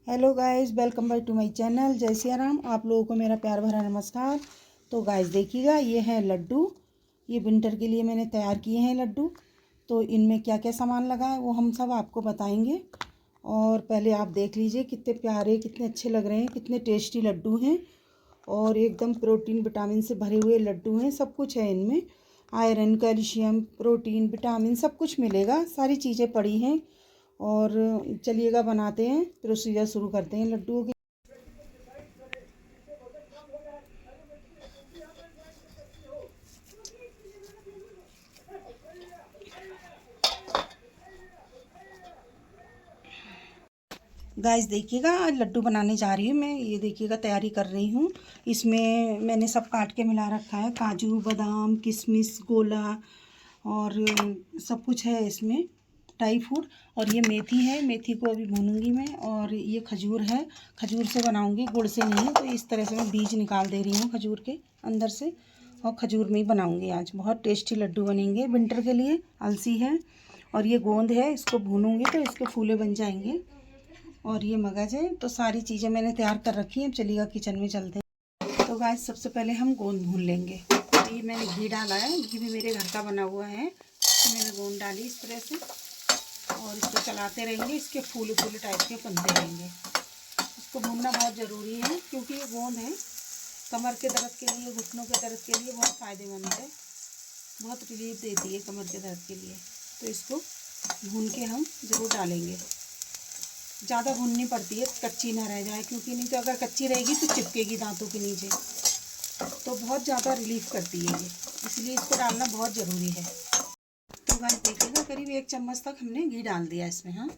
Hello guys, welcome back to my channel. जय सिया राम। आप लोगों को मेरा प्यार भरा नमस्कार। तो गाइस देखिएगा, ये है लड्डू। ये विंटर के लिए मैंने तैयार किए हैं लड्डू। तो इनमें क्या क्या सामान लगा है वो हम सब आपको बताएंगे। और पहले आप देख लीजिए कितने प्यारे, कितने अच्छे लग रहे हैं, कितने टेस्टी लड्डू हैं। और एकदम प्रोटीन विटामिन से भरे हुए लड्डू हैं। सब कुछ है इनमें, आयरन, कैल्शियम, प्रोटीन, विटामिन सब कुछ मिलेगा। सारी चीज़ें पड़ी हैं। और चलिएगा बनाते हैं, प्रोसीजर शुरू करते हैं लड्डुओं की। गाइस देखिएगा, आज लड्डू बनाने जा रही हूँ मैं। ये देखिएगा, तैयारी कर रही हूँ। इसमें मैंने सब काट के मिला रखा है, काजू, बादाम, किशमिश, गोला और सब कुछ है इसमें, ड्राई फ्रूट। और ये मेथी है, मेथी को अभी भूनूंगी मैं। और ये खजूर है, खजूर से बनाऊंगी, गुड़ से नहीं। तो इस तरह से मैं बीज निकाल दे रही हूँ खजूर के अंदर से, और खजूर में ही बनाऊंगी आज। बहुत टेस्टी लड्डू बनेंगे विंटर के लिए। अलसी है और ये गोंद है, इसको भूनूंगी तो इसके फूले बन जाएंगे। और ये मगज है। तो सारी चीज़ें मैंने तैयार कर रखी हैं। चलिएगा किचन में चलते हैं। तो गाइस सबसे पहले हम गोंद भून लेंगे। ये मैंने घी डाला है, घी भी मेरे घर का बना हुआ है। तो मैंने गोंद डाली इस तरह से, और इसको चलाते रहेंगे। इसके फूले फूले टाइप के बनते रहेंगे। इसको भूनना बहुत ज़रूरी है, क्योंकि ये गोंद है कमर के दर्द के लिए, घुटनों के दर्द के लिए बहुत फ़ायदेमंद है। बहुत रिलीफ देती है कमर के दर्द के लिए। तो इसको भून के हम ज़रूर डालेंगे। ज़्यादा भूननी पड़ती है, कच्ची ना रह जाए, क्योंकि नहीं तो अगर कच्ची रहेगी तो चिपकेगी दांतों के नीचे। तो बहुत ज़्यादा रिलीफ करती है ये, इसलिए इसको डालना बहुत ज़रूरी है। तो गाइस देखिएगा, करीब 1 चम्मच तक हमने घी डाल दिया इसमें। हाँ,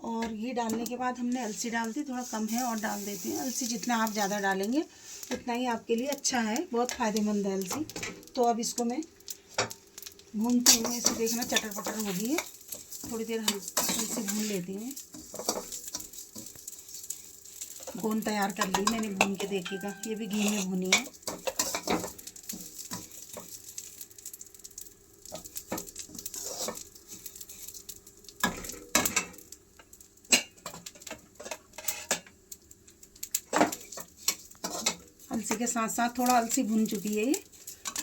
और घी डालने के बाद हमने अलसी डाल दी। थोड़ा कम है और डाल देते हैं। अलसी जितना आप ज़्यादा डालेंगे उतना ही आपके लिए अच्छा है, बहुत फ़ायदेमंद है अलसी। तो अब इसको मैं भूनती हूँ। इसे देखना चटर पटर हो गई है, थोड़ी देर अलसी भून लेती हूँ। गोंद तैयार कर ली मैंने भून के, देखिएगा ये भी घी में भुनी है। अलसी के साथ साथ थोड़ा अलसी भुन चुकी है ये,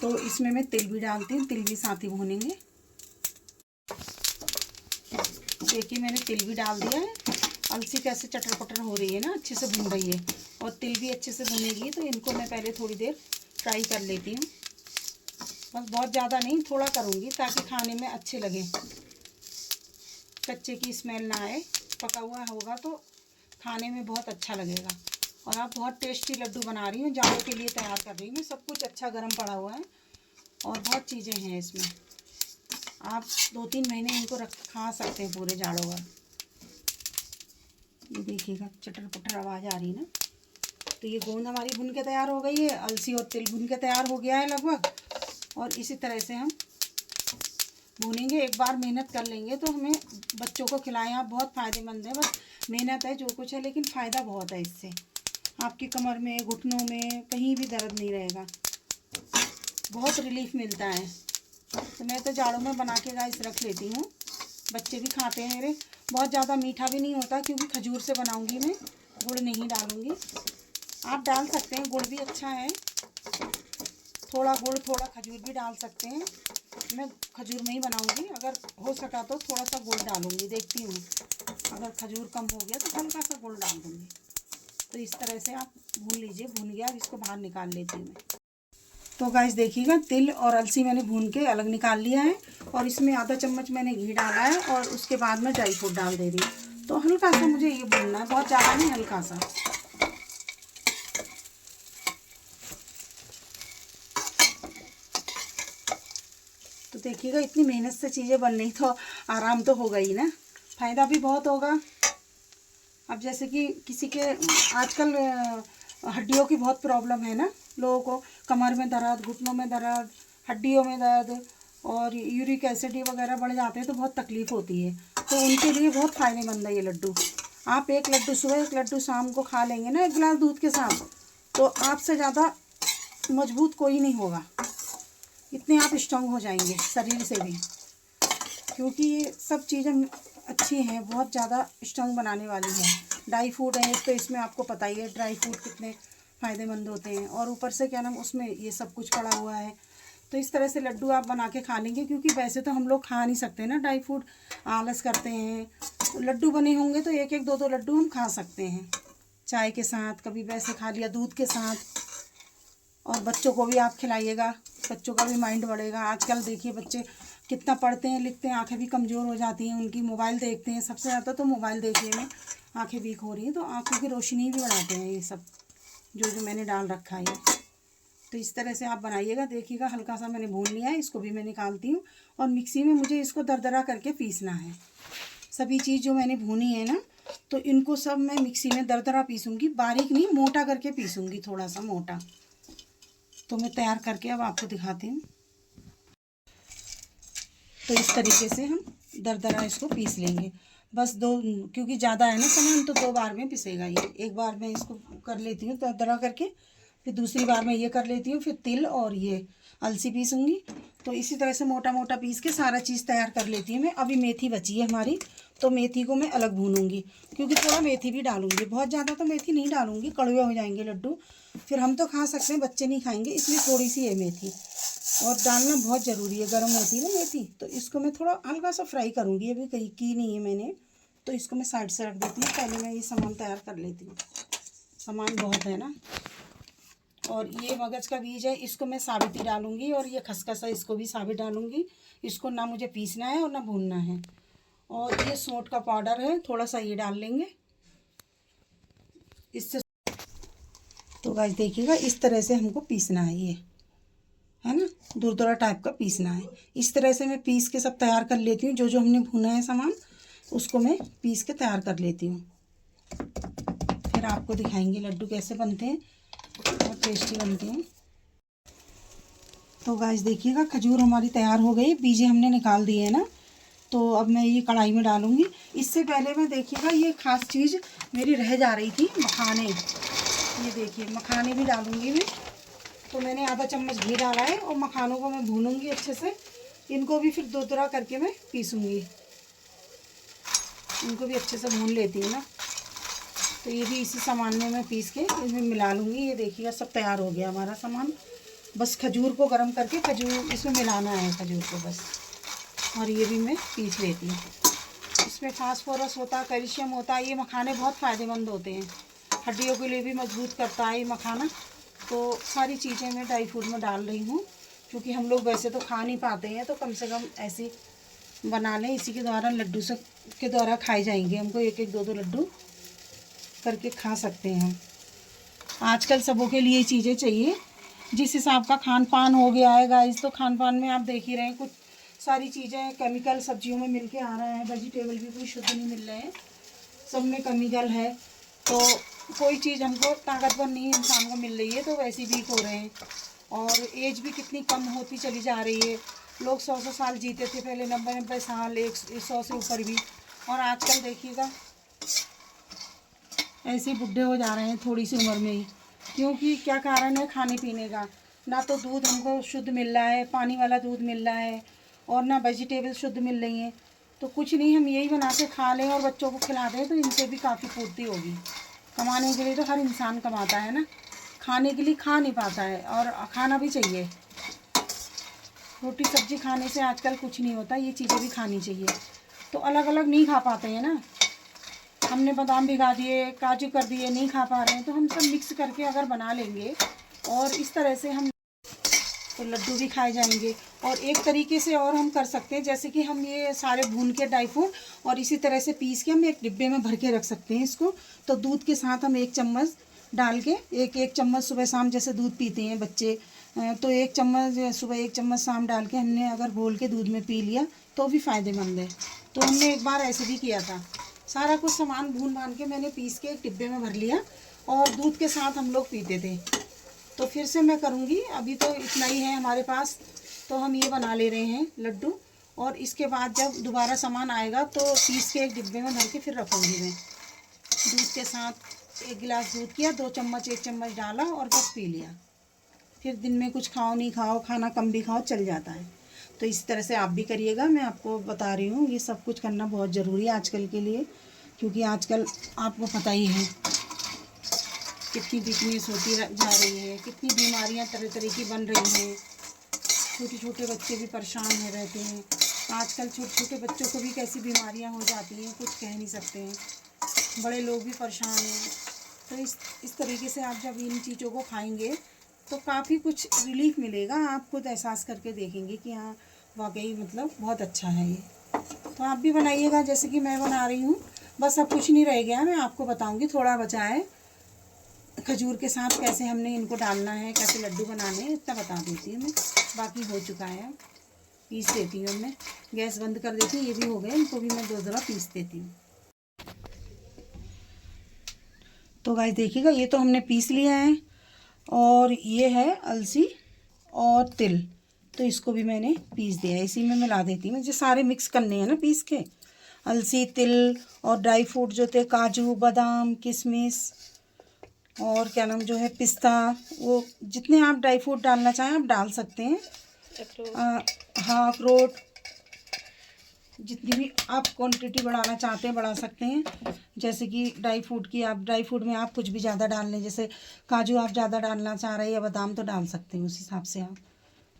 तो इसमें मैं तिल भी डालती हूँ। तिल भी साथ ही भूनेंगे। देखिए मैंने तिल भी डाल दिया है। अलसी कैसे चटर पटर हो रही है ना, अच्छे से भून रही है। और तिल भी अच्छे से भुनेगी। तो इनको मैं पहले थोड़ी देर फ्राई कर लेती हूँ। बस बहुत ज़्यादा नहीं, थोड़ा करूँगी ताकि खाने में अच्छे लगे, कच्चे की स्मेल ना आए। पका हुआ होगा तो खाने में बहुत अच्छा लगेगा। और आप बहुत टेस्टी लड्डू बना रही हूँ, जाड़ों के लिए तैयार कर रही हूँ। सब कुछ अच्छा गर्म पड़ा हुआ है और बहुत चीज़ें हैं इसमें। आप 2-3 महीने इनको खा सकते हैं पूरे जाड़ों भर। ये देखिएगा चटर पटर आवाज़ आ रही है ना। तो ये गोंद हमारी भुन के तैयार हो गई है। अलसी और तिल भुन के तैयार हो गया है लगभग। और इसी तरह से हम भूनेंगे। एक बार मेहनत कर लेंगे तो हमें बच्चों को खिलाएं आप, बहुत फ़ायदेमंद है। बस मेहनत है जो कुछ है, लेकिन फ़ायदा बहुत है इससे। आपकी कमर में, घुटनों में कहीं भी दर्द नहीं रहेगा, बहुत रिलीफ मिलता है। तो मैं तो जाड़ों में बना के गाइस रख लेती हूँ। बच्चे भी खाते हैं मेरे। बहुत ज़्यादा मीठा भी नहीं होता, क्योंकि खजूर से बनाऊँगी मैं, गुड़ नहीं डालूँगी। आप डाल सकते हैं, गुड़ भी अच्छा है। थोड़ा गुड़ थोड़ा खजूर भी डाल सकते हैं। मैं खजूर में ही बनाऊंगी। अगर हो सका तो थोड़ा सा गुड़ डालूंगी, देखती हूँ। अगर खजूर कम हो गया तो हल्का सा गुड़ डाल दूँगी। तो इस तरह से आप भून लीजिए। भून गया, अब इसको बाहर निकाल लेती हूँ मैं। तो गाइस देखिएगा, तिल और अलसी मैंने भून के अलग निकाल लिया है। और इसमें आधा चम्मच मैंने घी डाला है, और उसके बाद में ड्राई फ्रूट डाल दे रही हूँ। तो हल्का सा मुझे ये भूनना है, बहुत ज़्यादा नहीं, हल्का सा। तो देखिएगा, इतनी मेहनत से चीज़ें बन रही तो आराम तो होगा ही ना, फ़ायदा भी बहुत होगा। अब जैसे कि किसी के आजकल हड्डियों की बहुत प्रॉब्लम है ना लोगों को, कमर में दर्द, घुटनों में दर्द, हड्डियों में दर्द, और यूरिक एसिड वगैरह बढ़ जाते हैं तो बहुत तकलीफ़ होती है। तो उनके लिए बहुत फ़ायदेमंद है ये लड्डू। आप एक लड्डू सुबह, एक लड्डू शाम को खा लेंगे ना 1 गिलास दूध के साथ, तो आपसे ज़्यादा मजबूत कोई नहीं होगा। इतने आप स्ट्रॉन्ग हो जाएंगे शरीर से भी, क्योंकि ये सब चीज़ें अच्छी हैं, बहुत ज़्यादा स्ट्रॉन्ग बनाने वाली हैं। ड्राई फ्रूट है तो इसमें आपको पता ही है ड्राई फ्रूट कितने फ़ायदेमंद होते हैं, और ऊपर से क्या नाम उसमें ये सब कुछ पड़ा हुआ है। तो इस तरह से लड्डू आप बना के खा लेंगे, क्योंकि वैसे तो हम लोग खा नहीं सकते ना ड्राई फ्रूट, आलस करते हैं। तो लड्डू बने होंगे तो एक एक दो दो लड्डू हम खा सकते हैं, चाय के साथ, कभी वैसे खा लिया दूध के साथ। और बच्चों को भी आप खिलाइएगा, बच्चों का भी माइंड बढ़ेगा। आजकल देखिए बच्चे कितना पढ़ते हैं लिखते हैं, आंखें भी कमज़ोर हो जाती हैं उनकी, मोबाइल देखते हैं सबसे ज़्यादा, तो मोबाइल देखने में आंखें वीक हो रही हैं। तो आंखों की रोशनी भी बढ़ाते हैं ये सब जो मैंने डाल रखा है। तो इस तरह से आप बनाइएगा, देखिएगा। हल्का सा मैंने भून लिया है, इसको भी मैं निकालती हूँ। और मिक्सी में मुझे इसको दरदरा करके पीसना है। सभी चीज़ जो मैंने भूनी है ना, तो इनको सब मैं मिक्सी में दरदरा पीसूँगी, बारीक नहीं, मोटा करके पीसूँगी, थोड़ा सा मोटा। तो मैं तैयार करके अब आपको दिखाती हूँ। तो इस तरीके से हम दरदरा इसको पीस लेंगे, बस दो, क्योंकि ज़्यादा है ना सामान, तो 2 बार में पिसेगा ये। एक बार मैं इसको कर लेती हूँ दरदरा करके, फिर दूसरी बार मैं ये कर लेती हूँ, फिर तिल और ये अलसी पीसूँगी। तो इसी तरह से मोटा मोटा पीस के सारा चीज़ तैयार कर लेती हूँ मैं। अभी मेथी बची है हमारी, तो मेथी को मैं अलग भूनूँगी, क्योंकि थोड़ा मेथी भी डालूँगी, बहुत ज़्यादा तो मेथी नहीं डालूँगी, कड़वे हो जाएंगे लड्डू। फिर हम तो खा सकते हैं, बच्चे नहीं खाएंगे, इसलिए थोड़ी सी है मेथी। और डालना बहुत ज़रूरी है, गर्म होती है ना मेथी। तो इसको मैं थोड़ा हल्का सा फ्राई करूँगी, अभी कहीं की नहीं है मैंने, तो इसको मैं साइड से रख देती हूँ। पहले मैं ये सामान तैयार कर लेती हूँ, सामान बहुत है ना। और ये मगज का बीज है, इसको मैं साबित ही डालूँगी, और ये खसखस है, इसको भी साबित डालूँगी। इसको ना मुझे पीसना है और ना भूनना है। और ये सौंठ का पाउडर है, थोड़ा सा ये डाल लेंगे इससे। तो गाइस देखिएगा, इस तरह से हमको पीसना है, ये है ना, दुरदुरा टाइप का पीसना है। इस तरह से मैं पीस के सब तैयार कर लेती हूँ। जो जो हमने भुना है सामान, उसको मैं पीस के तैयार कर लेती हूँ। फिर आपको दिखाएंगे लड्डू कैसे बनते हैं, बहुत टेस्टी बनते हैं। तो गाइस देखिएगा, खजूर हमारी तैयार हो गई, बीजे हमने निकाल दिए है ना। तो अब मैं ये कढ़ाई में डालूँगी। इससे पहले मैं देखिएगा, ये खास चीज़ मेरी रह जा रही थी, मखाने। ये देखिए, मखाने भी डालूँगी मैं। तो मैंने आधा चम्मच घी डाला है, और मखानों को मैं भूनूंगी अच्छे से। इनको भी फिर दरदरा करके मैं पीसूँगी, इनको भी अच्छे से भून लेती हूँ ना। तो ये भी इसी सामान में मैं पीस के इसमें मिला लूँगी। ये देखिएगा, सब तैयार हो गया हमारा सामान। बस खजूर को गर्म करके खजूर इसमें मिलाना है, खजूर को बस। और ये भी मैं पीस लेती हूँ। इसमें फास्फोरस होता है, कैल्शियम होता है। ये मखाने बहुत फ़ायदेमंद होते हैं, हड्डियों के लिए भी मजबूत करता है ये मखाना। तो सारी चीज़ें मैं ड्राई फ्रूट में डाल रही हूँ, क्योंकि हम लोग वैसे तो खा नहीं पाते हैं, तो कम से कम ऐसे बना लें। इसी के द्वारा लड्डू से के द्वारा खाए जाएंगे, हमको एक एक दो दो लड्डू करके खा सकते हैं हम। आजकल सबों के लिए चीज़ें चाहिए, जिस हिसाब का खान पान हो गया है गाइस। तो खान पान में आप देख ही रहे हैं, कुछ सारी चीज़ें केमिकल सब्जियों में मिल के आ रहा है, वेजिटेबल भी कोई शुद्ध नहीं मिल रहे हैं, सब में केमिकल है। तो कोई चीज़ हमको ताकतवर नहीं इंसान को मिल रही है, तो वैसे ही वीक हो रहे हैं। और एज भी कितनी कम होती चली जा रही है। लोग 100-100 साल जीते थे पहले, 90-90 साल, 100 से ऊपर भी। और आजकल देखिएगा, ऐसे ही बुढ़े हो जा रहे हैं थोड़ी सी उम्र में ही। क्योंकि क्या कारण है, खाने पीने का। ना तो दूध हमको शुद्ध मिल रहा है, पानी वाला दूध मिल रहा है, और ना वेजिटेबल शुद्ध मिल रही हैं। तो कुछ नहीं, हम यही बना के खा लें और बच्चों को खिला दें, तो इनसे भी काफ़ी पूर्ति होगी। कमाने के लिए तो हर इंसान कमाता है ना, खाने के लिए खा नहीं पाता है, और खाना भी चाहिए। रोटी सब्जी खाने से आजकल कुछ नहीं होता, ये चीज़ें भी खानी चाहिए। तो अलग अलग नहीं खा पाते हैं ना, हमने बादाम भिगा दिए, काजू कर दिए, नहीं खा पा रहे हैं, तो हम सब मिक्स करके अगर बना लेंगे, और इस तरह से हम, तो लड्डू भी खाए जाएंगे। और एक तरीके से और हम कर सकते हैं, जैसे कि हम ये सारे भून के ड्राई फ्रूट और इसी तरह से पीस के हम एक डिब्बे में भर के रख सकते हैं इसको। तो दूध के साथ हम 1 चम्मच डाल के, एक चम्मच सुबह शाम, जैसे दूध पीते हैं बच्चे, तो 1 चम्मच सुबह, 1 चम्मच शाम डाल के हमने अगर घोल के दूध में पी लिया, तो भी फ़ायदेमंद है। तो हमने एक बार ऐसे भी किया था, सारा कुछ सामान भून भान के मैंने पीस के एक डिब्बे में भर लिया, और दूध के साथ हम लोग पीते थे। तो फिर से मैं करूँगी, अभी तो इतना ही है हमारे पास। तो हम ये बना ले रहे हैं लड्डू, और इसके बाद जब दोबारा सामान आएगा, तो पीस के एक डिब्बे में भर के फिर रखूँगी मैं। दूध के साथ 1 गिलास दूध किया, 2 चम्मच 1 चम्मच डाला, और बस पी लिया। फिर दिन में कुछ खाओ नहीं खाओ, खाना कम भी खाओ, चल जाता है। तो इस तरह से आप भी करिएगा, मैं आपको बता रही हूँ, ये सब कुछ करना बहुत ज़रूरी है आजकल के लिए। क्योंकि आजकल आपको पता ही है कितनी वीकनेस होती जा रही है, कितनी बीमारियां तरह तरह की बन रही हैं। छोटे छोटे बच्चे भी परेशान हो रहते हैं आजकल। छोटे छोटे बच्चों को भी कैसी बीमारियां हो जाती हैं कुछ कह नहीं सकते हैं, बड़े लोग भी परेशान हैं। तो इस तरीके से आप जब इन चीज़ों को खाएंगे तो काफ़ी कुछ रिलीफ मिलेगा। आप खुद एहसास करके देखेंगे कि हाँ वाकई मतलब बहुत अच्छा है ये। तो आप भी बनाइएगा जैसे कि मैं बना रही हूँ। बस अब कुछ नहीं रह गया, मैं आपको बताऊँगी, थोड़ा बचा है। खजूर के साथ कैसे हमने इनको डालना है, कैसे लड्डू बनाने हैं, इतना बता देती हूँ मैं। बाकी हो चुका है, पीस देती हूँ मैं। गैस बंद कर देती हूँ, ये भी हो गए, इनको भी मैं 2 दफ़ा पीस देती हूँ। तो गाइस देखिएगा ये तो हमने पीस लिया है, और ये है अलसी और तिल, तो इसको भी मैंने पीस दिया है, इसी में मिला देती हूँ। मुझे सारे मिक्स करने हैं ना पीस के, अलसी तिल और ड्राई फ्रूट जो थे, काजू बादाम किशमिश और क्या नाम जो है पिस्ता, वो जितने आप ड्राई फ्रूट डालना चाहें आप डाल सकते हैं। हाँ अखरोट, जितनी भी आप क्वांटिटी बढ़ाना चाहते हैं बढ़ा सकते हैं। जैसे कि ड्राई फ्रूट की, आप ड्राई फ्रूट में आप कुछ भी ज़्यादा डाल लें, जैसे काजू आप ज़्यादा डालना चाह रहे हैं या बादाम तो डाल सकते हैं उस हिसाब से आप।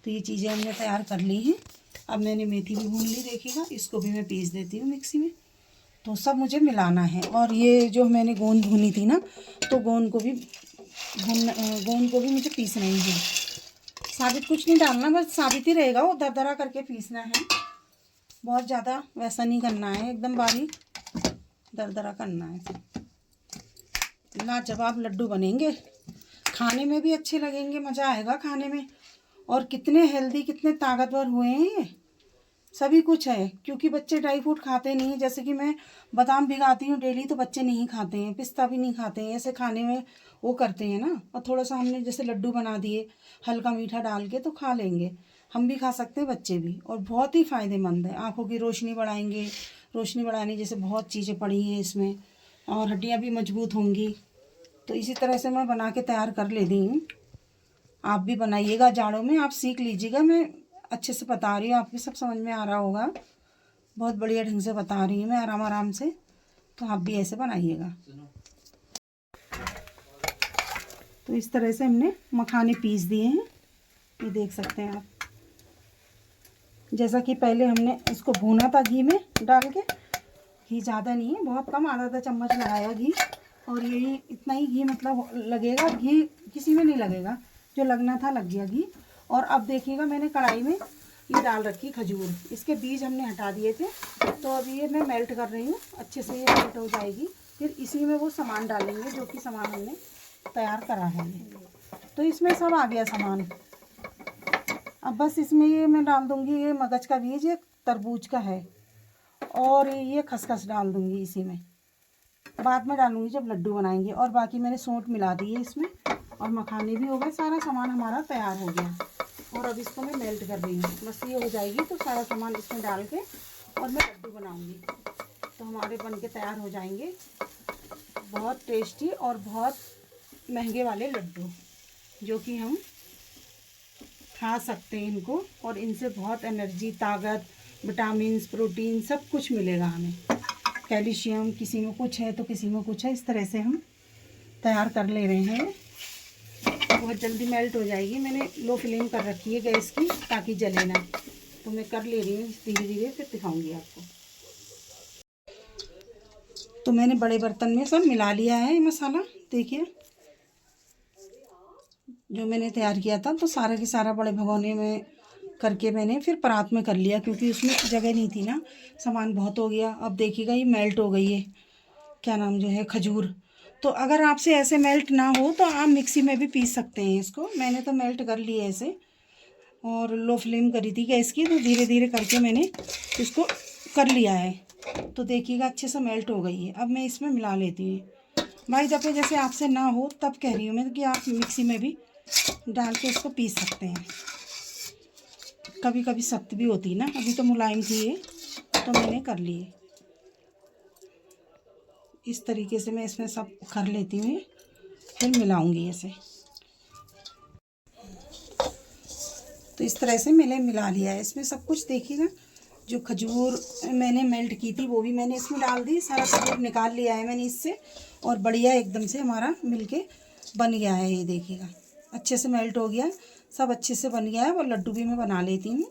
तो ये चीज़ें हमने तैयार कर ली हैं। अब मैंने मेथी भी भून ली, देखिएगा इसको भी मैं पीस देती हूँ मिक्सी में। तो सब मुझे मिलाना है। और ये जो मैंने गोंद भुनी थी ना, तो गोंद को भी मुझे पीसना ही है। साबित कुछ नहीं डालना, बस साबित ही रहेगा, वो दरदरा करके पीसना है। बहुत ज़्यादा वैसा नहीं करना है, एकदम बारीक दरदरा करना है। लाजवाब लड्डू बनेंगे, खाने में भी अच्छे लगेंगे, मज़ा आएगा खाने में। और कितने हेल्दी कितने ताकतवर हुए हैं ये, सभी कुछ है। क्योंकि बच्चे ड्राई फ्रूट खाते नहीं, जैसे कि मैं बादाम भिगाती हूँ डेली तो बच्चे नहीं खाते हैं, पिस्ता भी नहीं खाते हैं, ऐसे खाने में वो करते हैं ना। और थोड़ा सा हमने जैसे लड्डू बना दिए हल्का मीठा डाल के, तो खा लेंगे, हम भी खा सकते हैं बच्चे भी। और बहुत ही फ़ायदेमंद है, आँखों की रोशनी बढ़ाएंगे, रोशनी बढ़ाने जैसे बहुत चीज़ें पड़ी हैं इसमें, और हड्डियाँ भी मजबूत होंगी। तो इसी तरह से मैं बना के तैयार कर लेती हूँ। आप भी बनाइएगा जाड़ों में, आप सीख लीजिएगा, मैं अच्छे से बता रही हूँ, आपको सब समझ में आ रहा होगा, बहुत बढ़िया ढंग से बता रही हूँ मैं आराम आराम से। तो आप भी ऐसे बनाइएगा। तो इस तरह से हमने मखाने पीस दिए हैं, ये देख सकते हैं आप। जैसा कि पहले हमने इसको भूना था घी में डाल के, घी ज़्यादा नहीं है, बहुत कम, आधा चम्मच लगाया घी। और यही इतना ही घी मतलब लगेगा, घी किसी में नहीं लगेगा, जो लगना था लग गया घी। और अब देखिएगा मैंने कढ़ाई में ये डाल रखी खजूर, इसके बीज हमने हटा दिए थे, तो अभी ये मैं मेल्ट कर रही हूँ, अच्छे से ये मेल्ट हो जाएगी। फिर इसी में वो सामान डालेंगे जो कि सामान हमने तैयार करा है ये। तो इसमें सब आ गया सामान। अब बस इसमें ये मैं डाल दूँगी, ये मगज का बीज, ये तरबूज का है, और ये खसखस डाल दूँगी इसी में, बाद में डालूँगी जब लड्डू बनाएंगे। और बाकी मैंने सौंठ मिला दी है इसमें, और मखाने भी हो गए, सारा सामान हमारा तैयार हो गया। और अब इसको मैं मेल्ट कर रही हूँ, बस ये हो जाएगी तो सारा सामान इसमें डाल के और मैं लड्डू बनाऊँगी, तो हमारे बन के तैयार हो जाएंगे बहुत टेस्टी और बहुत महंगे वाले लड्डू, जो कि हम खा सकते हैं इनको। और इनसे बहुत एनर्जी, ताकत, विटामिन, प्रोटीन सब कुछ मिलेगा हमें, कैल्शियम, किसी में कुछ है तो किसी में कुछ है। इस तरह से हम तैयार कर ले रहे हैं, बहुत जल्दी मेल्ट हो जाएगी। मैंने लो फ्लेम कर रखी है गैस की ताकि जले ना, तो मैं कर ले रही हूँ धीरे धीरे, फिर दिखाऊंगी आपको। तो मैंने बड़े बर्तन में सब मिला लिया है ये मसाला, देखिए जो मैंने तैयार किया था, तो सारा के सारा बड़े भगोने में करके मैंने फिर परात में कर लिया, क्योंकि उसमें जगह नहीं थी ना, सामान बहुत हो गया। अब देखिएगा ये मेल्ट हो गई है, क्या नाम जो है खजूर। तो अगर आपसे ऐसे मेल्ट ना हो तो आप मिक्सी में भी पीस सकते हैं इसको। मैंने तो मेल्ट कर लिया ऐसे, और लो फ्लेम करी थी गैस की, तो धीरे धीरे करके मैंने इसको कर लिया है। तो देखिएगा अच्छे से मेल्ट हो गई है। अब मैं इसमें मिला लेती हूँ। भाई जब जैसे आपसे ना हो तब कह रही हूँ मैं कि आप मिक्सी में भी डाल के इसको पीस सकते हैं, कभी कभी सख्त भी होती है ना, अभी तो मुलायम थी ये, तो मैंने कर लिए। इस तरीके से मैं इसमें सब कर लेती हूँ, फिर मिलाऊंगी ऐसे। तो इस तरह से मैंने मिला लिया है इसमें सब कुछ, देखिएगा जो खजूर मैंने मेल्ट की थी वो भी मैंने इसमें डाल दी। सारा खजूर निकाल लिया है मैंने इससे, और बढ़िया एकदम से हमारा मिलके बन गया है। ये देखिएगा अच्छे से मेल्ट हो गया, सब अच्छे से बन गया है। और लड्डू भी मैं बना लेती हूँ।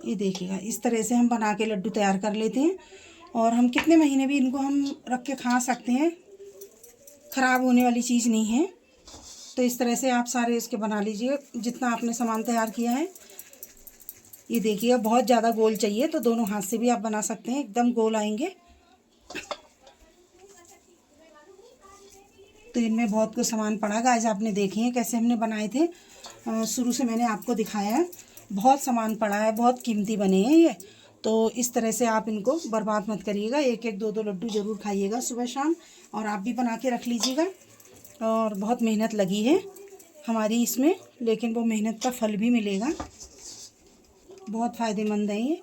ये देखिएगा इस तरह से हम बना के लड्डू तैयार कर लेते हैं, और हम कितने महीने भी इनको हम रख के खा सकते हैं, ख़राब होने वाली चीज़ नहीं है। तो इस तरह से आप सारे इसके बना लीजिए जितना आपने सामान तैयार किया है। ये देखिएगा बहुत ज़्यादा गोल चाहिए तो दोनों हाथ से भी आप बना सकते हैं, एकदम गोल आएंगे। तो इनमें बहुत कुछ सामान पड़ा गाइस, आपने देखे हैं कैसे हमने बनाए थे। शुरू से मैंने आपको दिखाया है, बहुत सामान पड़ा है, बहुत कीमती बने हैं ये। तो इस तरह से आप इनको बर्बाद मत करिएगा, एक एक दो दो लड्डू ज़रूर खाइएगा सुबह शाम, और आप भी बना के रख लीजिएगा। और बहुत मेहनत लगी है हमारी इसमें, लेकिन वो मेहनत का फल भी मिलेगा, बहुत फ़ायदेमंद है ये।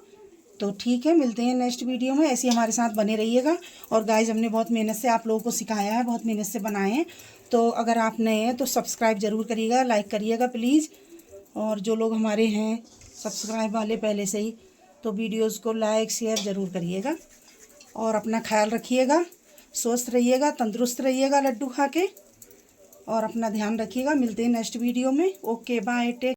तो ठीक है, मिलते हैं नेक्स्ट वीडियो में। ऐसे ही हमारे साथ बने रहिएगा। और गाइस हमने बहुत मेहनत से आप लोगों को सिखाया है, बहुत मेहनत से बनाए हैं। तो अगर आप नए हैं तो सब्सक्राइब ज़रूर करिएगा, लाइक करिएगा प्लीज़। और जो लोग हमारे हैं सब्सक्राइब वाले पहले से ही, तो वीडियोज़ को लाइक शेयर ज़रूर करिएगा। और अपना ख्याल रखिएगा, स्वस्थ रहिएगा, तंदुरुस्त रहिएगा लड्डू खा के, और अपना ध्यान रखिएगा। मिलते हैं नेक्स्ट वीडियो में। Okay bye, take.